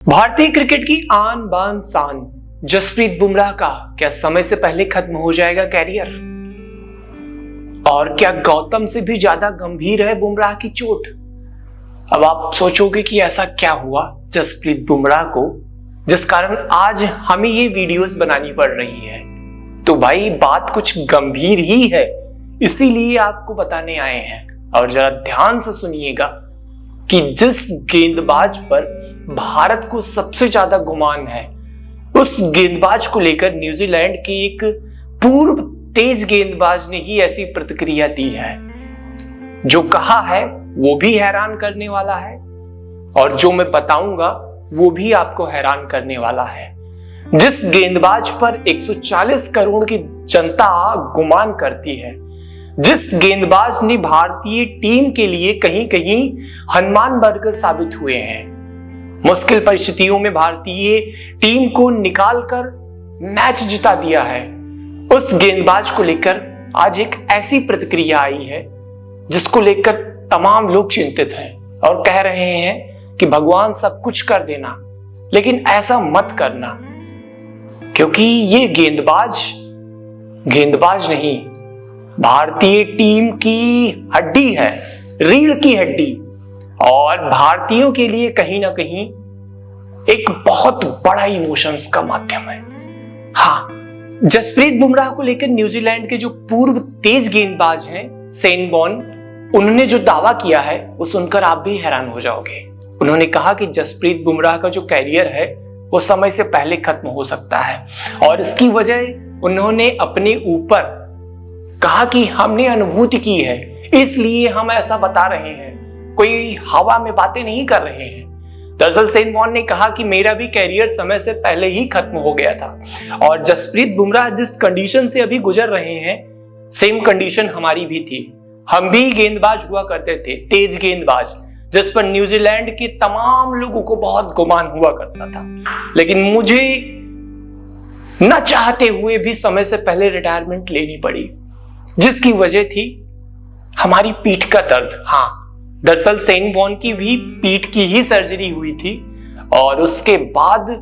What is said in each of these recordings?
भारतीय क्रिकेट की आन बान शान जसप्रीत बुमराह का क्या समय से पहले खत्म हो जाएगा कैरियर? और क्या गौतम से भी ज्यादा गंभीर है बुमराह की चोट? अब आप सोचोगे कि ऐसा क्या हुआ जसप्रीत बुमराह को जिस कारण आज हमें ये वीडियोस बनानी पड़ रही है। तो भाई बात कुछ गंभीर ही है, इसीलिए आपको बताने आए हैं। और जरा ध्यान से सुनिएगा कि जिस गेंदबाज पर भारत को सबसे ज्यादा गुमान है, उस गेंदबाज को लेकर न्यूजीलैंड के एक पूर्व तेज गेंदबाज ने ही ऐसी प्रतिक्रिया दी है। जो कहा है वो भी हैरान करने वाला है और जो मैं बताऊंगा वो भी आपको हैरान करने वाला है। जिस गेंदबाज पर 140 करोड़ की जनता गुमान करती है, जिस गेंदबाज ने भारतीय टीम के लिए कहीं कहीं हनुमान बनकर साबित हुए हैं, मुश्किल परिस्थितियों में भारतीय टीम को निकालकर मैच जिता दिया है, उस गेंदबाज को लेकर आज एक ऐसी प्रतिक्रिया आई है जिसको लेकर तमाम लोग चिंतित हैं और कह रहे हैं कि भगवान सब कुछ कर देना, लेकिन ऐसा मत करना, क्योंकि ये गेंदबाज नहीं, भारतीय टीम की हड्डी है, रीढ़ की हड्डी, और भारतीयों के लिए कहीं ना कहीं एक बहुत बड़ा इमोशंस का माध्यम है। हाँ, जसप्रीत बुमराह को लेकर न्यूजीलैंड के जो पूर्व तेज गेंदबाज हैं शेन वॉर्न, उन्होंने जो दावा किया है वो सुनकर आप भी हैरान हो जाओगे। उन्होंने कहा कि जसप्रीत बुमराह का जो कैरियर है वो समय से पहले खत्म हो सकता है और इसकी वजह उन्होंने अपने ऊपर कहा कि हमने अनुभूति की है, इसलिए हम ऐसा बता रहे हैं, कोई हवा में बातें नहीं कर रहे हैं। दरअसल शेन वॉर्न ने कहा कि मेरा भी कैरियर समय से पहले ही खत्म हो गया था और जसप्रीत बुमराह जिस कंडीशन से अभी गुजर रहे हैं, सेम कंडीशन हमारी भी थी। हम भी गेंदबाज हुआ करते थे, तेज गेंदबाज, जिस पर न्यूजीलैंड के तमाम लोगों को बहुत गुमान हुआ करता था, लेकिन मुझे न चाहते हुए भी समय से पहले रिटायरमेंट लेनी पड़ी, जिसकी वजह थी हमारी पीठ का दर्द। हाँ, दरअसल शेन वॉर्न की भी पीठ की ही सर्जरी हुई थी और उसके बाद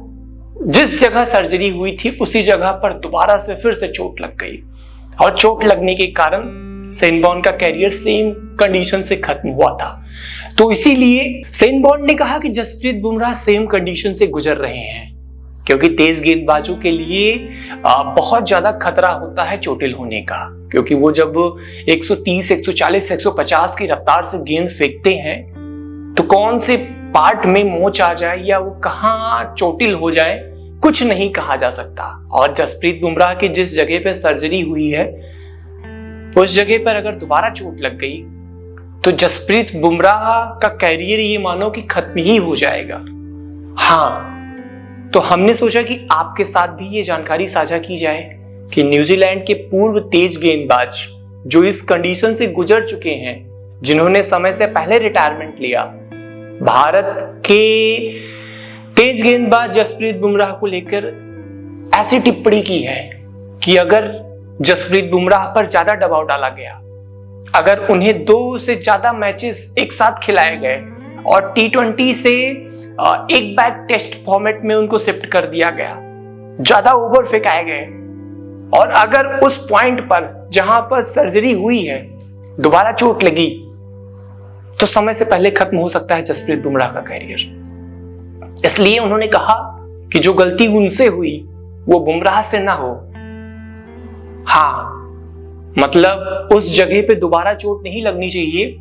जिस जगह सर्जरी हुई थी उसी जगह पर दोबारा से फिर से चोट लग गई और चोट लगने के कारण शेन वॉर्न का कैरियर सेम कंडीशन से खत्म हुआ था। तो इसीलिए शेन वॉर्न ने कहा कि जसप्रीत बुमराह सेम कंडीशन से गुजर रहे हैं, क्योंकि तेज गेंदबाजों के लिए बहुत ज्यादा खतरा होता है चोटिल होने का, क्योंकि वो जब 130, 140, 150 की रफ्तार से गेंद फेंकते हैं तो कौन से पार्ट में मोच आ जाए या वो कहां चोटिल हो जाए कुछ नहीं कहा जा सकता। और जसप्रीत बुमराह की जिस जगह पे सर्जरी हुई है उस जगह पर अगर दोबारा चोट लग गई तो जसप्रीत बुमराह का कैरियर ये मानो कि खत्म ही हो जाएगा। हाँ, तो हमने सोचा कि आपके साथ भी ये जानकारी साझा की जाए कि न्यूजीलैंड के पूर्व तेज गेंदबाज जो इस कंडीशन से गुजर चुके हैं, जिन्होंने समय से पहले रिटायरमेंट लिया, भारत के तेज गेंदबाज जसप्रीत बुमराह को लेकर ऐसी टिप्पणी की है कि अगर जसप्रीत बुमराह पर ज्यादा दबाव डाला गया, अगर उन्हें 2 से ज्यादा मैचेस एक साथ खिलाए गए और T20 से एक बैक टेस्ट फॉर्मेट में उनको शिफ्ट कर दिया गया, ज्यादा ओवर फेंकाए गए और अगर उस पॉइंट पर जहां पर सर्जरी हुई है दोबारा चोट लगी तो समय से पहले खत्म हो सकता है जसप्रीत बुमराह का कैरियर। इसलिए उन्होंने कहा कि जो गलती उनसे हुई वो बुमराह से ना हो। हाँ, मतलब उस जगह पे दोबारा चोट नहीं लगनी चाहिए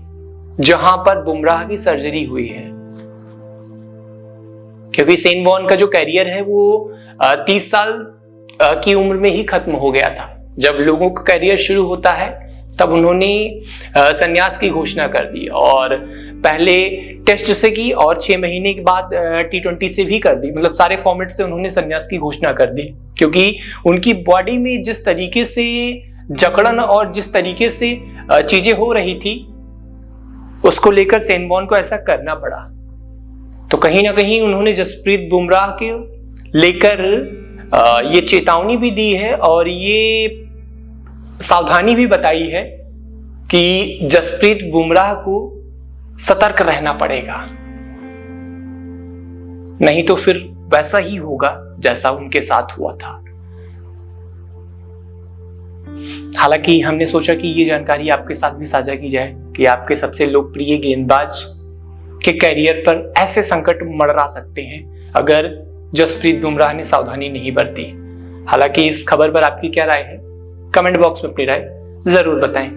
जहां पर बुमराह की सर्जरी हुई है, क्योंकि शेन वॉर्न का जो कैरियर है वो 30 साल की उम्र में ही खत्म हो गया था। जब लोगों का कैरियर शुरू होता है तब उन्होंने संन्यास की घोषणा कर दी और पहले टेस्ट से की और 6 महीने के बाद T20 से भी कर दी, मतलब सारे फॉर्मेट से उन्होंने संन्यास की घोषणा कर दी, क्योंकि उनकी बॉडी में जिस तरीके से जकड़न और जिस तरीके से चीजें हो रही थी उसको लेकर शेन वॉर्न को ऐसा करना पड़ा। तो कहीं ना कहीं उन्होंने जसप्रीत बुमराह के लेकर ये चेतावनी भी दी है और ये सावधानी भी बताई है कि जसप्रीत बुमराह को सतर्क रहना पड़ेगा। नहीं तो फिर वैसा ही होगा जैसा उनके साथ हुआ था। हालांकि हमने सोचा कि ये जानकारी आपके साथ भी साझा की जाए कि आपके सबसे लोकप्रिय गेंदबाज के करियर पर ऐसे संकट मंडरा सकते हैं अगर जसप्रीत बुमराह ने सावधानी नहीं बरती। हालांकि इस खबर पर आपकी क्या राय है, कमेंट बॉक्स में अपनी राय जरूर बताएं।